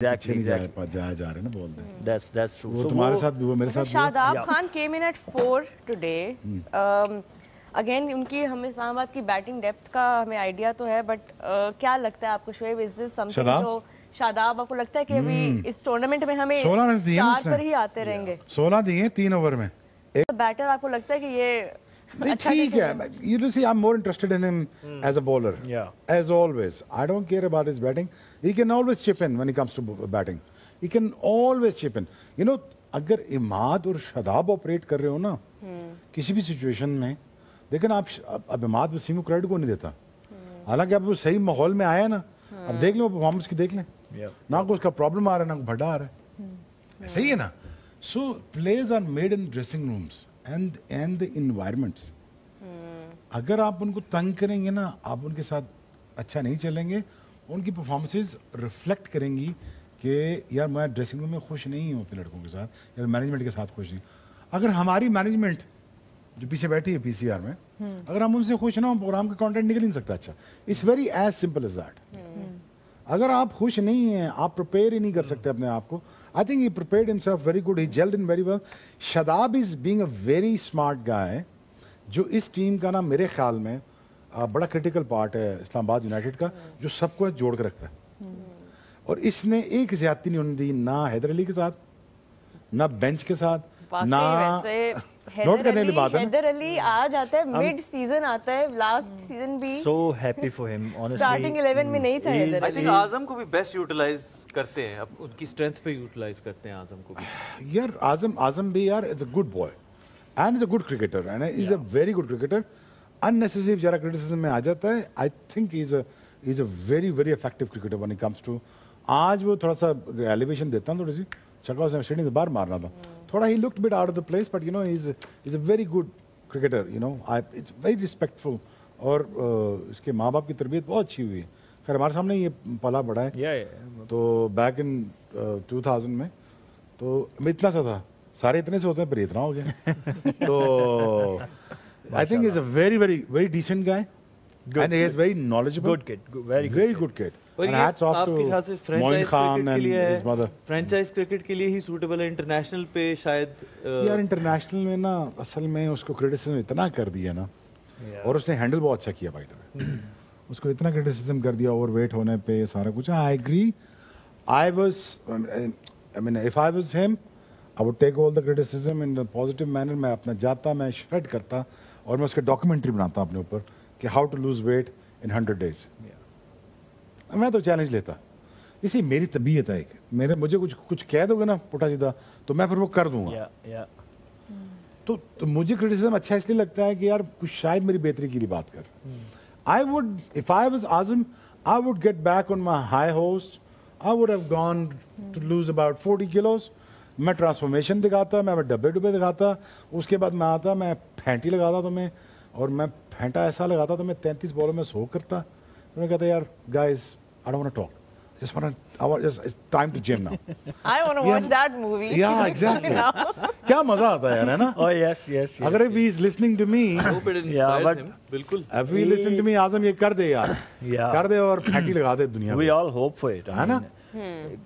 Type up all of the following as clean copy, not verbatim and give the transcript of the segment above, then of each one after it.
Exactly. جایا جا رہے نا بول دیں. That's true. وہ تمہارے ساتھ بھی وہ میرے ساتھ بھی. Shadab Khan came in at 4 today. Again ان کی ہمیں اسلام آباد کی بیٹنگ ڈیپتھ کا ہمیں آئیڈیا تو ہے, بٹ کیا لگتا ہے آپ کو شعیب, از دس سم تھنگ جو شاداب آپ کو لگتا ہے کہ ابھی اس ٹورنامنٹ میں ہمیں 4 پر ہی آتے رہیں گے؟ 16 دیے 3 اوور میں. بیٹر آپ کو لگتا ہے کہ یہ ٹھیک ہے. You see, I'm more interested in him as a bowler. As always. I don't care about his batting. He can always chip in when it comes to batting. He can always chip in. You know, اگر اماد اور شاداب operate کر رہے ہو نا کسی بھی situation میں, لیکن آپ اب اماد وسیم کو کریڈٹ کو نہیں دیتا, حالانکہ اب وہ صحیح ماحول میں آیا نا, اب دیکھ لیں وہ پرفارمنس کی دیکھ لیں, نہ کوئی اس کا پرابلم آ رہا ہے نہ بھڈا آ رہا ہے. صحیح ہے نا. So please are made in dressing rooms and the environments. اگر آپ ان کو تنگ کریں گے نا, آپ ان کے ساتھ اچھا نہیں چلیں گے, ان کی پرفارمنسز ریفلیکٹ کریں گی کہ یار میں ڈریسنگ روم میں خوش نہیں ہوں اپنے لڑکوں کے ساتھ یا مینجمنٹ کے ساتھ خوش نہیں. اگر ہماری مینجمنٹ جو پیچھے بیٹھی ہے پی سی آر میں, اگر ہم ان سے خوش نہ ہوں, پروگرام کا کانٹینٹ نکل نہیں سکتا اچھا. It's very as simple as that. اگر آپ خوش نہیں ہیں, آپ پریپیئر ہی نہیں کر سکتے اپنے آپ کو. I think he prepared himself very good. He gelled in very well. Shadab is being a very smart guy. جو اس ٹیم کا نا میرے خیال میں بڑا کرٹیکل پارٹ ہے اسلام آباد یونائٹیڈ کا, جو سب کو جوڑ کے رکھتا ہے. اور اس نے ایک زیادتی نہیں ہونے دی, نہ حیدر علی کے ساتھ, نہ بینچ کے ساتھ, نہ نوٹ کرنے والی بات ہے. حیدر علی آ جاتا ہے مڈ سیزن آتا ہے, لاسٹ سیزن بھی so happy for him honestly. Starting 11 میں نہیں تھا حیدر I think اعظم کو بھی بیسٹ یوٹیلائز کرتے ہیں, اب ان کی اسٹرینتھ پہ یوٹیلائز کرتے ہیں اعظم کو بھی. یار اعظم بھی یار is a good boy and is a good cricketer and is a very good cricketer. Unnecessary ذرا کرٹیسزم میں آ جاتا ہے. I think is a very very effective cricketer when it comes to. آج وہ تھوڑا سا ایلیویشن دیتا ہوں, تھوڑی سی چھکا اس نے اسٹیڈیم سے باہر مارنا تھا, تھوڑا ہی looked but out of the place, but you know is a very good cricketer. You know it's very respectful, اور اس کے ماں باپ کی تربیت بہت اچھی ہوئی ہے. خیر ہمارے سامنے یہ پلا بڑا ہے, تو بیک ان 2000 میں تو میں اتنا سا تھا, سارے اتنے سے ہوتے ہیں, پر اتنا ہو گیا. تو I think is a very very very decent guy and he is very knowledgeable, good kid, very good kid. And hats off to Moin Khan and his mother. Franchise cricket کے لیے ہی سوٹیبل ہے, international پہ شاید. یار international میں نا اصل میں اس کو کرٹیسزم اتنا کر دیا نا, اور اس نے ہینڈل بہت اچھا کیا بھائی طرح, اس کو اتنا کرٹیسزم کر دیا اوور ویٹ ہونے پہ سارا کچھ. I agree. I mean if I was him I would take all the criticism in a positive manner. میں اپنا جاتا, میں شریڈ کرتا, اور میں اس کے ڈاکومنٹری بناتا اپنے اوپر کہ how to lose weight in 100 days. میں تو چیلنج لیتا. اسی میری طبیعت ہے ایک, مجھے کچھ کہہ دو گے نا پٹا سیدھا تو میں پھر وہ کر دوں گا. تو مجھے کرٹیسزم اچھا اس لیے لگتا ہے کہ یار کچھ شاید میری بہتری کے لیے بات کر. I would, if I was Azam, I would get back on my high horse. I would have gone to lose about 40 kilos. میں ٹرانسفارمیشن دکھاتا, میں ڈبے دکھاتا, اس کے بعد میں آتا, میں پھینٹی لگاتا تو میں, اور میں پھینٹا ایسا لگاتا تو میں 33 بالوں میں 100 کرتا. تو میں کہتا یار guys I don't want to talk. It's time to gym now. I want to watch that movie. Yeah, exactly. کیا مزہ آتا ہے یار, ہے نا. Oh yes. اگر if he is listening to me, بالکل, if he listen to me, اعظم یہ کر دے یار, کر دے اور پھینٹی لگا دے دنیا میں. We all hope for it, ہے نا.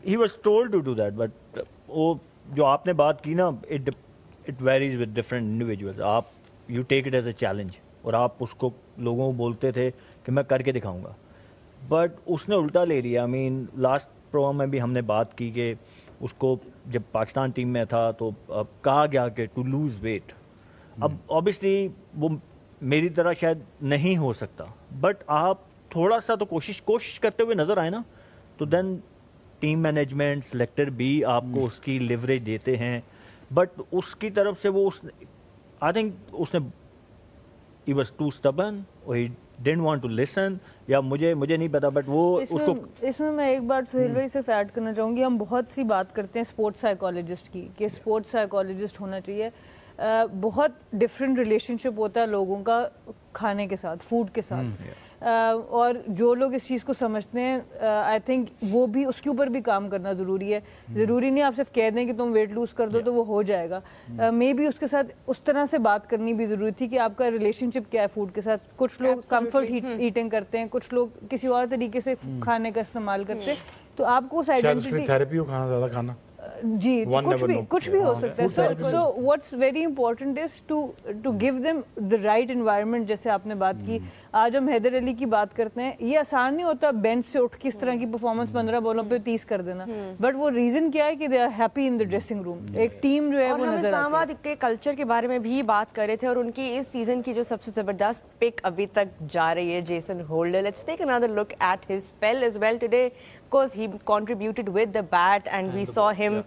He was told to do that, but وہ جو آپ نے بات کی نا, it varies with different individuals. آپ you take it as a challenge, اور آپ اس کو لوگوں کو بولتے تھے کہ میں کر کے دکھاؤں گا, بٹ اس نے الٹا لے لیا. I mean لاسٹ پروگرام میں بھی ہم نے بات کی کہ اس کو جب پاکستان ٹیم میں تھا تو کہا گیا کہ ٹو لوز ویٹ. اب obviously وہ میری طرح شاید نہیں ہو سکتا, بٹ آپ تھوڑا سا تو کوشش کرتے ہوئے نظر آئے نا, تو دین ٹیم مینجمنٹ سلیکٹر بھی آپ کو اس کی لیوریج دیتے ہیں. بٹ اس کی طرف سے وہ آئی تھنک اس نے he was too stubborn or he didn't want to listen, یا مجھے نہیں پتا, بٹ وہ اس میں میں ایک بات سہیل بھائی صرف ایڈ کرنا چاہوں گی. ہم بہت سی بات کرتے ہیں اسپورٹس سائیکالوجسٹ کی کہ اسپورٹس سائیکالوجسٹ ہونا چاہیے. بہت ڈفرینٹ ریلیشن شپ ہوتا ہے لوگوں کا کھانے کے ساتھ, فوڈ کے ساتھ. اور جو لوگ اس چیز کو سمجھتے ہیں آئی تھنک وہ بھی اس کے اوپر بھی کام کرنا ضروری ہے. ضروری نہیں آپ صرف کہہ دیں کہ تم ویٹ لوز کر دو تو وہ ہو جائے گا. مے بی اس کے ساتھ اس طرح سے بات کرنی بھی ضروری تھی کہ آپ کا ریلیشن شپ کیا ہے فوڈ کے ساتھ. کچھ لوگ کمفرٹ ایٹنگ کرتے ہیں, کچھ لوگ کسی اور طریقے سے کھانے کا استعمال کرتے ہیں, تو آپ کو اس آئیڈینٹی تھیراپی ہو کھانا زیادہ کھانا جی کچھ بھی ہو سکتا ہے. So what's very important is to give them the right environment. جیسے آپ نے بات کی, آج ہم حیدر علی کی بات کرتے ہیں, یہ آسان نہیں ہوتا بینچ سے اٹھ کے اس طرح کی پرفارمنس 15 بالوں پہ 30 کر دینا, بٹ وہ ریزن کیا ہے کہ they are happy in the dressing room. ایک ٹیم جو ہے وہ نظر اسلام آباد کے کلچر کے بارے میں بھی بات کر رہے تھے, اور ان کی اس سیزن کی جو سب سے زبردست پک ابھی تک جا رہی ہے Jason holder. Let's take another look at his spell as well today. Of course he contributed with the bat and we saw him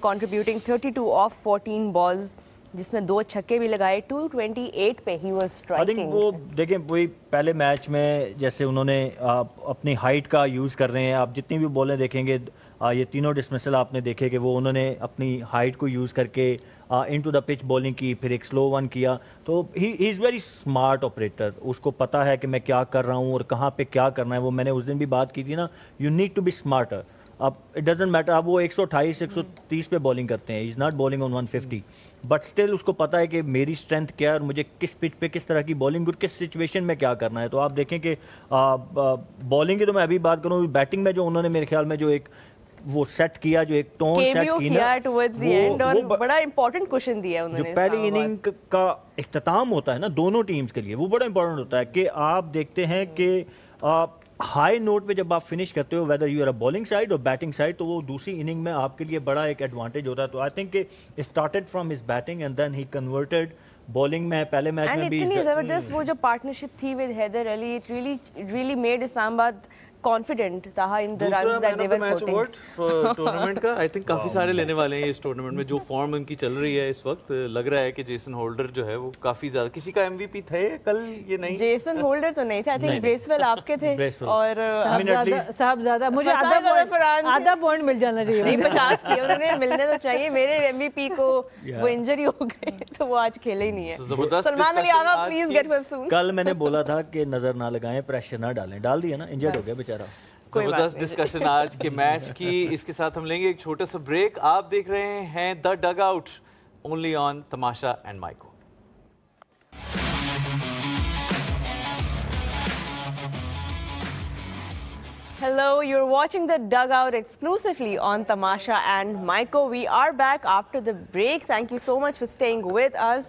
contributing 32 off 14 balls, جس میں 2 چھکے بھی لگائے. 228 پہ ہی واز اسٹرائکنگ. وہ دیکھیں وہی پہلے میچ میں جیسے انہوں نے اپنی ہائٹ کا یوز کر رہے ہیں. آپ جتنی بھی بولیں دیکھیں گے یہ تینوں ڈسمسل آپ نے دیکھے کہ وہ انہوں نے اپنی ہائٹ کو یوز کر کے انٹو دا پچ بولنگ کی, پھر ایک سلو ون کیا. تو ہی از ویری اسمارٹ آپریٹر. اس کو پتا ہے کہ میں کیا کر رہا ہوں اور کہاں پہ کیا کرنا ہے. وہ میں نے اس دن بھی بات کی تھی نا, you need to be smarter. اب اٹ ڈزنٹ میٹر اب وہ 128 130 پہ بالنگ کرتے ہیں, is not bowling on 150, but still اس کو پتا ہے کہ میری اسٹرینتھ کیا ہے اور مجھے کس پچ پہ کس طرح کی بالنگ اور کس سچویشن میں کیا کرنا ہے. تو آپ دیکھیں کہ بالنگ کی تو میں ابھی بات کروں, بیٹنگ میں جو انہوں نے میرے خیال میں جو ایک وہ سیٹ کیا, جو ایک ٹون سیٹ کیا ٹورڈز دی اینڈ, اور بڑا امپورٹنٹ کوشچن دیا انہوں نے. جو پہلی اننگ کا اختتام ہوتا ہے نا دونوں ٹیمز کے لیے, وہ بڑا امپورٹنٹ ہوتا ہے کہ آپ دیکھتے ہیں کہ ہائی نوٹ پہ جب آپ فنش کرتے ہو whether you are bowling side اور بیٹنگ سائڈ, تو وہ دوسری اننگ میں آپ کے لیے بڑا ایک ایڈوانٹیج ہوتا ہے. تو آئی تھنک کہ started from his batting and then ہی کنورٹڈ بالنگ میں. پہلے میچ میں بھی اتنی زبردست وہ جو پارٹنرشپ تھی with Haider Ali, it really made Islamabad confident تھا in the runs that they were quoting. Tournament کا آئی تھنک کافی سارے لینے والے ہیں اس ٹورنامنٹ میں. جو فارم ان کی چل رہی ہے اس وقت, لگ رہا ہے کہ جیسن ہولڈر جو ہے وہ کافی زیادہ. کسی کا ایم وی پی تھے کل یہ نہیں, جیسن ہولڈر تو نہیں تھے, آئی تھنک بریسویل آپ کے تھے, اور صاحب زیادہ مجھے آدھا پوائنٹ مل جانا چاہیے. نہیں 50 کیے انہوں نے, ملنے تو چاہیے. میرے ایم وی پی کو وہ انجری ہو گئی تو وہ آج کھیلے ہی نہیں ہے. سلمان علی آغا پلیز گیٹ ویل سون. کل میں نے بولا تھا کہ نظر نہ لگائیں, پریشر نہ ڈالیں, ڈال دیا نا, انجرڈ ہو گیا بیچارہ. زبردست ڈسکشن آج کے میچ کی. اس کے ساتھ ہم لیں گے ایک چھوٹا سا بریک. آپ دیکھ رہے ہیں دا ڈگ آؤٹ اونلی آن تماشا and مائیکو. Hello, you're watching the Dugout exclusively on Tamasha and Maiko. We are back after the break. Thank you so much for staying with us.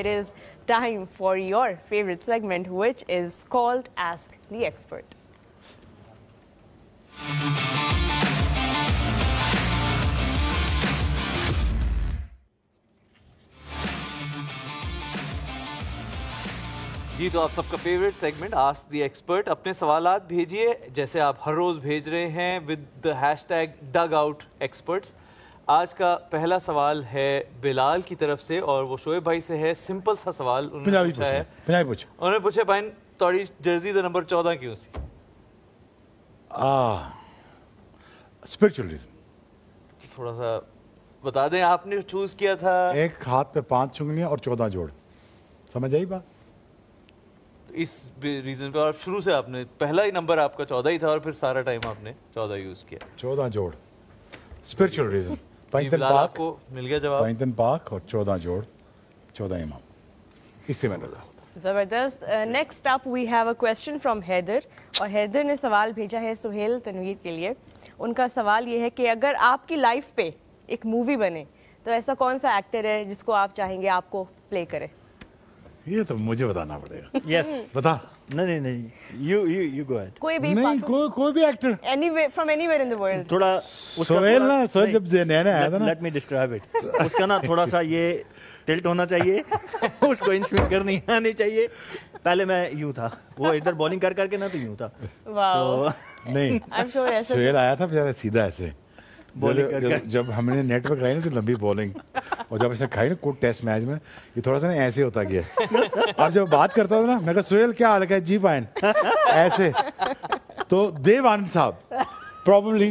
it is time for your favorite segment, which is called Ask the Expert. جی تو آپ سب کا favourite segment ask the expert. اپنے سوالات بھیجیے جیسے آپ ہر روز بھیج رہے ہیں with the hashtag dig out experts. آج کا پہلا سوال ہے بلال کی طرف سے, اور وہ شعیب بھائی سے ہے. سمپل سا سوال انہوں نے پوچھا ہے. انہوں نے پوچھا بھائی تھوڑی جرسی دا نمبر 14 کیوں سی؟ Spiritual reason. تھوڑا سا بتا دیں. آپ نے چوز کیا تھا ایک ہاتھ پہ 5 چنگلیاں اور 14 جوڑ. سمجھ آئی بات؟ اس ریزن پہ. اور شروع سے آپ نے پہلا ہی نمبر آپ کا 14 ہی تھا, اور پھر سارا ٹائم آپ نے 14 یوز کیا. 14 جوڑ اسپرچل ریزن. پینتن پاک کو مل گیا جواب. پینتن پاک اور 14 جوڑ 14 امام. اس سے میں نے زبردست. Next up we have a question from Haider, اور حیدر نے سوال بھیجا ہے سہیل تنویر کے لیے. ان کا سوال یہ ہے کہ اگر آپ کی لائف پہ ایک مووی بنے تو ایسا کون سا ایکٹر ہے جس کو آپ چاہیں گے آپ کو پلے کرے؟ یہ تو مجھے بتانا پڑے گا. یس بتا. نہیں یو گو اہیڈ. کوئی بھی نہیں کوئی بھی actor from any where in the world. تھوڑا سہیل نا, سہیل جب نیا نیا آیا تھا نا, لیٹ می ڈسکرائب اٹ. اس کا نا تھوڑا سا یہ ٹلٹ ہونا چاہیے, اس کو انسوئنگ کرنی آنی چاہیے. پہلے میں یوں تھا, وہ ادھر بالنگ کر کے نا تو یوں تھا. واو. نہیں سہیل آیا تھا بیچارہ سیدھا ایسے. جب ہم نے نیٹ ورک لائی نا تو لمبی بالنگ, اور جب اسے کھائی نا کوٹ ٹیسٹ میچ میں, یہ تھوڑا سا نا ایسے ہوتا گیا. اور جب بات کرتا تھا نا میں کہا سہیل کیا حال ہے, جی پائن ایسے. تو دیو آنند صاحب پروبیبلی